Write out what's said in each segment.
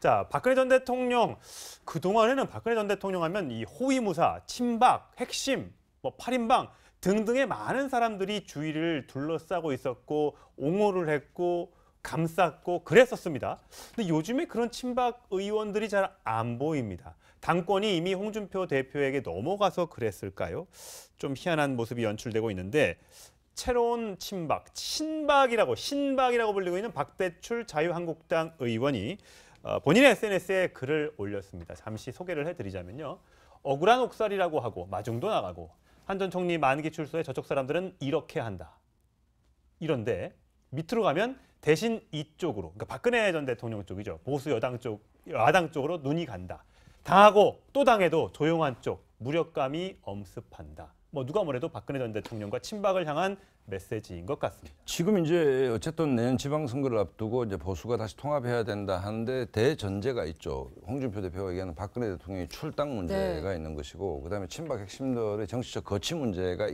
자, 박근혜 전 대통령 그동안에는 박근혜 전 대통령 하면 이 호위무사, 친박, 핵심, 뭐 8인방 등등의 많은 사람들이 주위를 둘러싸고 있었고 옹호를 했고 감쌌고 그랬었습니다. 근데 요즘에 그런 친박 의원들이 잘 안 보입니다. 당권이 이미 홍준표 대표에게 넘어가서 그랬을까요? 좀 희한한 모습이 연출되고 있는데 새로운 친박, 신박이라고 불리고 있는 박대출 자유한국당 의원이 본인의 SNS에 글을 올렸습니다. 잠시 소개를 해드리자면요. 억울한 옥살이라고 하고 마중도 나가고 한 전 총리 만기 출소에 저쪽 사람들은 이렇게 한다. 이런데 밑으로 가면 대신 이쪽으로, 그러니까 박근혜 전 대통령 쪽이죠. 보수 야당 쪽으로 눈이 간다. 당하고 또 당해도 조용한 쪽, 무력감이 엄습한다. 뭐 누가 뭐래도 박근혜 전 대통령과 친박을 향한 메시지인 것 같습니다. 지금 이제 어쨌든 내년 지방선거를 앞두고 이제 보수가 다시 통합해야 된다 하는데 대전제가 있죠. 홍준표 대표가 얘기하는 박근혜 대통령의 출당 문제가 있는 것이고, 그다음에 친박 핵심들의 정치적 거취 문제가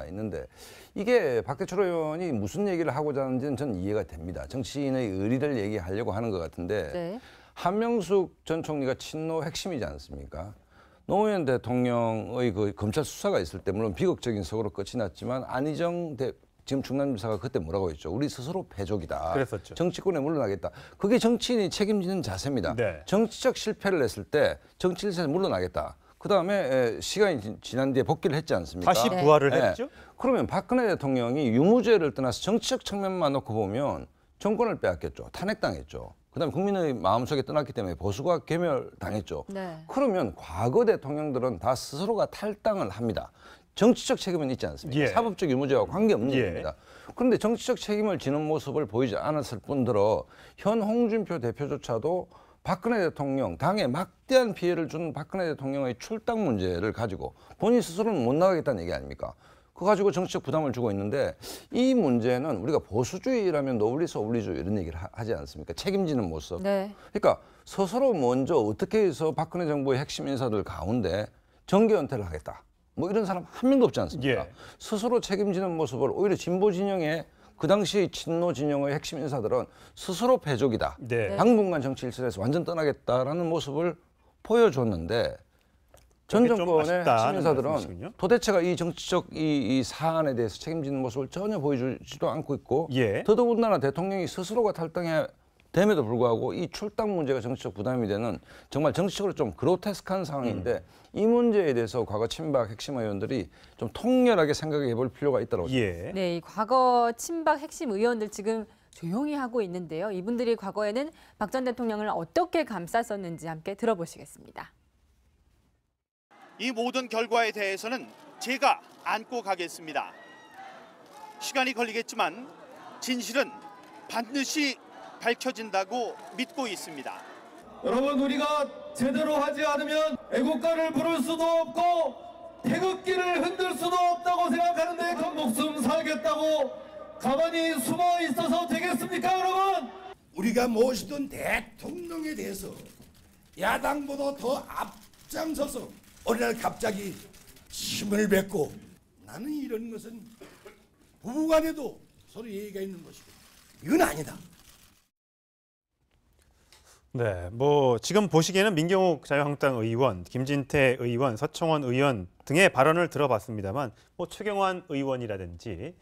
있는데 이게 박대출 의원이 무슨 얘기를 하고자 하는지는 전 이해가 됩니다. 정치인의 의리를 얘기하려고 하는 것 같은데 한명숙 전 총리가 친노 핵심이지 않습니까? 노무현 대통령의 그 검찰 수사가 있을 때 물론 비극적인 사고로 끝이 났지만 안희정 지금 충남지사가 그때 뭐라고 했죠? 우리 스스로 패족이다. 그랬었죠. 정치권에 물러나겠다. 그게 정치인이 책임지는 자세입니다. 네. 정치적 실패를 했을 때 정치인에서 물러나겠다. 그다음에 시간이 지난 뒤에 복귀를 했지 않습니까? 다시 부활을 했죠. 그러면 박근혜 대통령이 유무죄를 떠나서 정치적 측면만 놓고 보면 정권을 빼앗겼죠. 탄핵당했죠. 그다음에 국민의 마음속에 떠났기 때문에 보수가 괴멸당했죠. 그러면 과거 대통령들은 다 스스로가 탈당을 합니다. 정치적 책임은 있지 않습니까? 사법적 유무죄와 관계없는 일입니다. 그런데 정치적 책임을 지는 모습을 보이지 않았을 뿐더러 현 홍준표 대표조차도 박근혜 대통령, 당에 막대한 피해를 준 박근혜 대통령의 출당 문제를 가지고 본인 스스로는 못 나가겠다는 얘기 아닙니까? 그거 가지고 정치적 부담을 주고 있는데 이 문제는 우리가 보수주의라면 노블리스 오블리주 이런 얘기를 하지 않습니까? 책임지는 모습. 그러니까 스스로 먼저 어떻게 해서 박근혜 정부의 핵심 인사들 가운데 정계 은퇴를 하겠다. 뭐 이런 사람 한 명도 없지 않습니까? 스스로 책임지는 모습을 오히려 진보 진영의 그 당시 친노 진영의 핵심 인사들은 스스로 패족이다. 당분간 정치 일선에서 완전 떠나겠다라는 모습을 보여줬는데 전 정권의 핵심 인사들은 도대체가 이 정치적 이 사안에 대해서 책임지는 모습을 전혀 보여주지도 않고 있고 더더군다나 대통령이 스스로가 탈당해 됨에도 불구하고 이 출당 문제가 정치적 부담이 되는 정말 정치적으로 좀 그로테스크한 상황인데 이 문제에 대해서 과거 친박 핵심 의원들이 좀 통렬하게 생각해 볼 필요가 있다고 생각합니다. 네, 이 과거 친박 핵심 의원들 지금 조용히 하고 있는데요. 이분들이 과거에는 박 전 대통령을 어떻게 감쌌었는지 함께 들어보시겠습니다. 이 모든 결과에 대해서는 제가 안고 가겠습니다. 시간이 걸리겠지만 진실은 반드시 밝혀진다고 믿고 있습니다. 여러분, 우리가 제대로 하지 않으면 애국가를 부를 수도 없고 태극기를 흔들 수도 없다고 생각하는데 그 목숨 살겠다고 가만히 숨어 있어서 되겠습니까, 여러분? 우리가 모시던 대통령에 대해서 야당보다 더 앞장서서 어느 날 갑자기 힘을 뱉고 나는 이런 것은 부부간에도 서로 예의가 있는 것이고 이건 아니다. 네, 뭐 지금 보시기에는 민경욱 자유한국당 의원, 김진태 의원, 서청원 의원 등의 발언을 들어봤습니다만 뭐 최경환 의원이라든지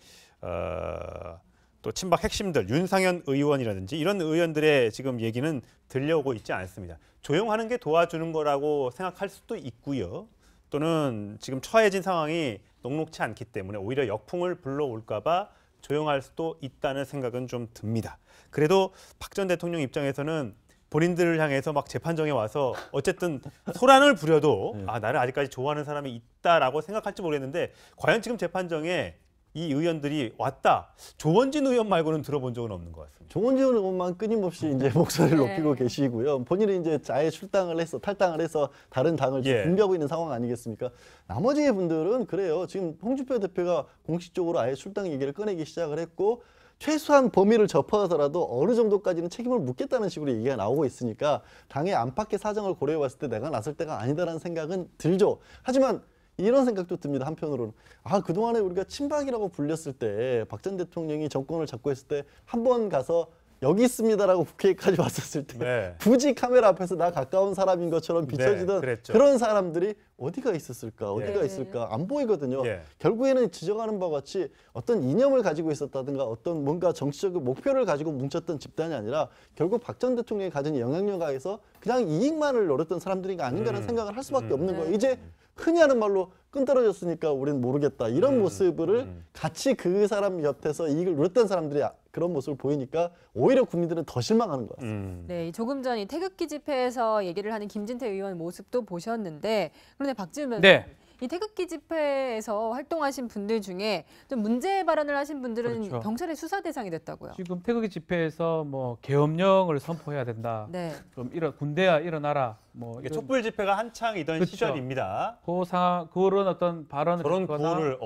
또 친박 핵심들 윤상현 의원이라든지 이런 의원들의 지금 얘기는 들려오고 있지 않습니다. 조용하는 게 도와주는 거라고 생각할 수도 있고요. 또는 지금 처해진 상황이 녹록치 않기 때문에 오히려 역풍을 불러올까 봐 조용할 수도 있다는 생각은 좀 듭니다. 그래도 박 전 대통령 입장에서는 본인들을 향해서 막 재판정에 와서 어쨌든 소란을 부려도 아, 나를 아직까지 좋아하는 사람이 있다라고 생각할지 모르겠는데 과연 지금 재판정에 이 의원들이 왔다. 조원진 의원 말고는 들어본 적은 없는 것 같습니다. 조원진 의원만 끊임없이 이제 목소리를 높이고 계시고요. 본인은 이제 아예 탈당을 해서 다른 당을 준비하고 있는 상황 아니겠습니까? 나머지 분들은 그래요. 지금 홍준표 대표가 공식적으로 아예 출당 얘기를 꺼내기 시작을 했고 최소한 범위를 접어서라도 어느 정도까지는 책임을 묻겠다는 식으로 얘기가 나오고 있으니까 당의 안팎의 사정을 고려해 봤을 때 내가 나설 때가 아니다라는 생각은 들죠. 하지만 이런 생각도 듭니다. 한편으로는 아, 그동안에 우리가 친박이라고 불렸을 때 박 전 대통령이 정권을 잡고 있을 때 한 번 가서 여기 있습니다라고 국회까지 왔었을 때 네. 굳이 카메라 앞에서 나 가까운 사람인 것처럼 비춰지던 그런 사람들이 어디가 있었을까? 어디가 있을까? 안 보이거든요. 결국에는 지적하는 바와 같이 어떤 이념을 가지고 있었다든가 어떤 뭔가 정치적인 목표를 가지고 뭉쳤던 집단이 아니라 결국 박 전 대통령이 가진 영향력 하에서 그냥 이익만을 노렸던 사람들이 아닌가라는 생각을 할 수밖에 없는 거예요. 이제 흔히 하는 말로 끈 떨어졌으니까 우리는 모르겠다. 이런 모습을 같이 그 사람 곁에서 이익을 누렸던 사람들이 그런 모습을 보이니까 오히려 국민들은 더 실망하는 것 같습니다. 네, 조금 전 이 태극기 집회에서 얘기를 하는 김진태 의원 모습도 보셨는데 그런데 박지훈 변호사님. 이 태극기 집회에서 활동하신 분들 중에 좀 문제 발언을 하신 분들은 경찰의 수사 대상이 됐다고요. 지금 태극기 집회에서 뭐 계엄령을 선포해야 된다. 좀 군대야 일어나라. 뭐 촛불 집회가 한창이던 시절입니다. 그 상황, 그런 어떤 발언을 그런 했거나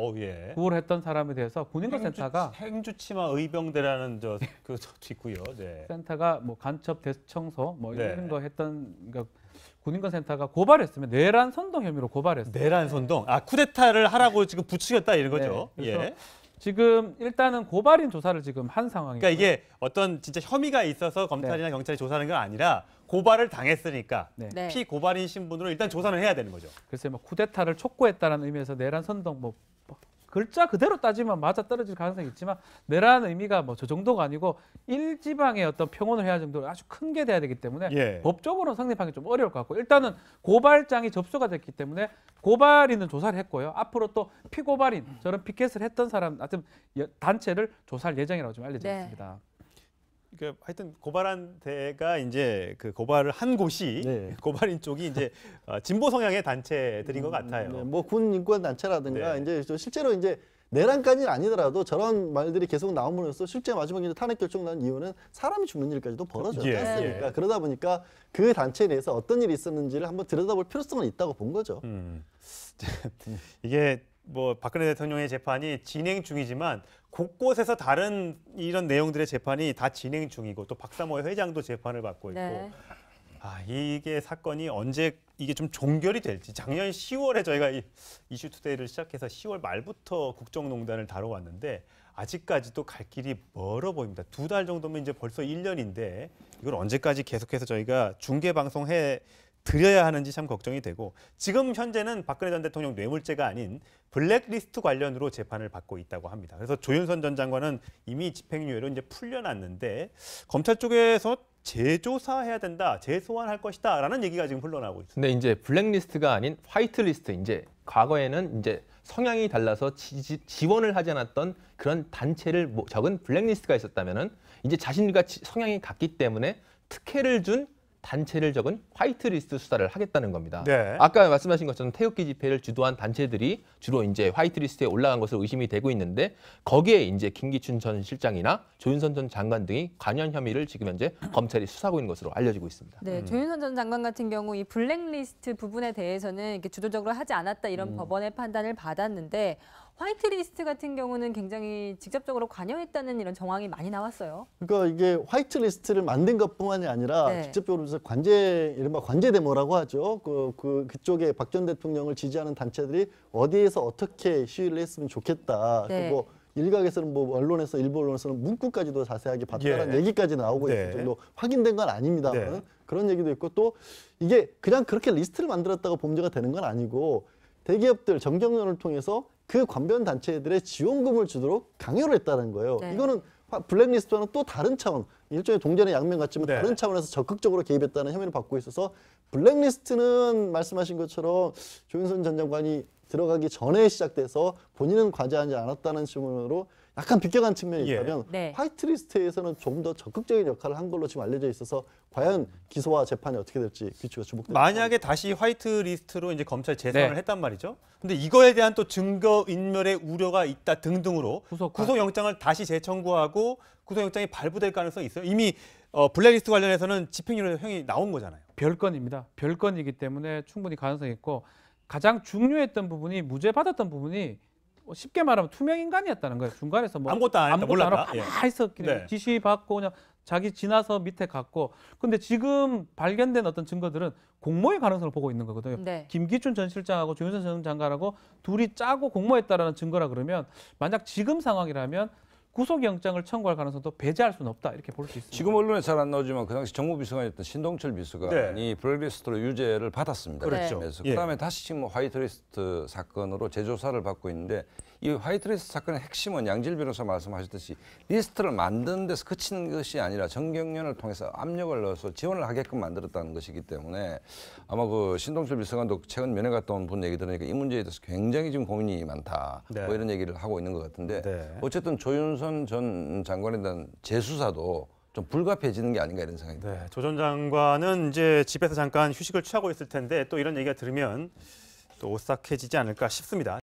구호를 했던 사람에 대해서 군인권센터가 행주치마 의병대라는 그것도 있고요. 센터가 뭐 간첩 대청소 뭐 이런 거 했던 군인권센터가 고발했으면 내란 선동 혐의로 고발했어요. 내란 선동? 아 쿠데타를 하라고 지금 부추겼다 이런 거죠. 그래서 지금 일단은 고발인 조사를 지금 한 상황이에요. 그러니까 이게 어떤 진짜 혐의가 있어서 검찰이나 경찰이 조사하는 건 아니라 고발을 당했으니까 피고발인 신분으로 일단 조사를 해야 되는 거죠. 글쎄 뭐 쿠데타를 촉구했다는 의미에서 내란 선동 뭐 글자 그대로 따지면 맞아 떨어질 가능성이 있지만 내란 의미가 뭐 저 정도가 아니고 일지방의 어떤 평온을 해야 할 정도로 아주 큰 게 돼야 되기 때문에 법적으로 성립하기 좀 어려울 것 같고 일단은 고발장이 접수가 됐기 때문에 고발인은 조사를 했고요. 앞으로 또 피고발인 저런 피켓을 했던 사람 하여튼 단체를 조사할 예정이라고 좀 알려져 있습니다. 그러니까 하여튼 고발한 데가 이제 그 고발을 한 곳이 고발인 쪽이 이제 진보 성향의 단체들인 것 같아요. 뭐 군 인권 단체라든가 이제 실제로 이제 내란까지는 아니더라도 저런 말들이 계속 나옴으로써 실제 마지막에 이제 탄핵 결정 난 이유는 사람이 죽는 일까지도 벌어졌지 않습니까? 그러다 보니까 그 단체에 대해서 어떤 일이 있었는지를 한번 들여다볼 필요성은 있다고 본 거죠. 이게 뭐 박근혜 대통령의 재판이 진행 중이지만 곳곳에서 다른 이런 내용들의 재판이 다 진행 중이고 또 박사모 회장도 재판을 받고 있고 이게 사건이 언제 이게 좀 종결이 될지 작년 10월에 저희가 이 이슈투데이를 시작해서 10월 말부터 국정농단을 다뤄왔는데 아직까지도 갈 길이 멀어 보입니다. 2달 정도면 이제 벌써 1년인데 이걸 언제까지 계속해서 저희가 중계 방송해 드려야 하는지 참 걱정이 되고 지금 현재는 박근혜 전 대통령 뇌물죄가 아닌 블랙리스트 관련으로 재판을 받고 있다고 합니다. 그래서 조윤선 전 장관은 이미 집행유예로 이제 풀려났는데 검찰 쪽에서 재조사해야 된다, 재소환할 것이다라는 얘기가 지금 흘러나오고 있습니다. 근데 이제 블랙리스트가 아닌 화이트리스트, 이제 과거에는 이제 성향이 달라서 지원을 하지 않았던 그런 단체를 적은 블랙리스트가 있었다면은 이제 자신과 성향이 같기 때문에 특혜를 준 단체를 적은 화이트리스트 수사를 하겠다는 겁니다. 아까 말씀하신 것처럼 태극기 집회를 주도한 단체들이 주로 이제 화이트리스트에 올라간 것으로 의심이 되고 있는데 거기에 이제 김기춘 전 실장이나 조윤선 전 장관 등이 관여 혐의를 지금 현재 검찰이 수사하고 있는 것으로 알려지고 있습니다. 조윤선 전 장관 같은 경우 이 블랙리스트 부분에 대해서는 이렇게 주도적으로 하지 않았다 이런 법원의 판단을 받았는데 화이트리스트 같은 경우는 굉장히 직접적으로 관여했다는 이런 정황이 많이 나왔어요. 그러니까 이게 화이트리스트를 만든 것뿐만이 아니라 직접적으로 이른바 관제 데모라고 하죠. 그쪽에 박 전 대통령을 지지하는 단체들이 어디에서 어떻게 시위를 했으면 좋겠다. 그리고 일각에서는 뭐 언론에서 일부 언론에서는 문구까지도 자세하게 봤다는 얘기까지 나오고 있을 정도 확인된 건 아닙니다만 그런 얘기도 있고 또 이게 그냥 그렇게 리스트를 만들었다고 범죄가 되는 건 아니고 대기업들 정경련을 통해서 그 관변 단체들의 지원금을 주도록 강요를 했다는 거예요. 이거는 블랙리스트와는 또 다른 차원, 일종의 동전의 양면 같지만 다른 차원에서 적극적으로 개입했다는 혐의를 받고 있어서 블랙리스트는 말씀하신 것처럼 조윤선 전 장관이 들어가기 전에 시작돼서 본인은 과제하지 않았다는 식으로 약간 비껴간 측면이 있다면 화이트리스트에서는 좀 더 적극적인 역할을 한 걸로 지금 알려져 있어서 과연 기소와 재판이 어떻게 될지 귀추가 주목됩니다. 만약에 다시 화이트리스트로 이제 검찰 재선을 했단 말이죠. 근데 이거에 대한 또 증거 인멸의 우려가 있다 등등으로 구속영장을 다시 재청구하고 구속영장이 발부될 가능성이 있어요. 이미 블랙리스트 관련해서는 집행유예형이 나온 거잖아요. 별건입니다. 별건이기 때문에 충분히 가능성이 있고 가장 중요했던 부분이 무죄 받았던 부분이 쉽게 말하면 투명 인간이었다는 거예요. 중간에서 뭐 아무것도 안 했다, 몰랐다. 가만히 있었기 지시 받고 그냥 자기 지나서 밑에 갔고. 근데 지금 발견된 어떤 증거들은 공모의 가능성을 보고 있는 거거든요. 김기춘 전 실장하고 조윤선 전 장관하고 둘이 짜고 공모했다라는 증거라 그러면 만약 지금 상황이라면 구속영장을 청구할 가능성도 배제할 수는 없다 이렇게 볼 수 있습니다. 지금 언론에 잘 안 나오지만 그 당시 정무비서관이었던 신동철 비서관이 블랙리스트로 유죄를 받았습니다. 그렇죠. 그래서 예. 그다음에 다시 지금 화이트리스트 사건으로 재조사를 받고 있는데 이 화이트리스트 사건의 핵심은 양질 변호사 말씀하셨듯이 리스트를 만드는 데서 그치는 것이 아니라 정경련을 통해서 압력을 넣어서 지원을 하게끔 만들었다는 것이기 때문에 아마 그 신동철 비서관도 최근 면회 갔다 온 분 얘기 들으니까 이 문제에 대해서 굉장히 지금 고민이 많다. 네. 뭐 이런 얘기를 하고 있는 것 같은데 네. 어쨌든 조윤선 전 장관에 대한 재수사도 좀 불가피해지는 게 아닌가 이런 생각이 듭니다. 네, 조 전 장관은 이제 집에서 잠깐 휴식을 취하고 있을 텐데 또 이런 얘기가 들으면 또 오싹해지지 않을까 싶습니다.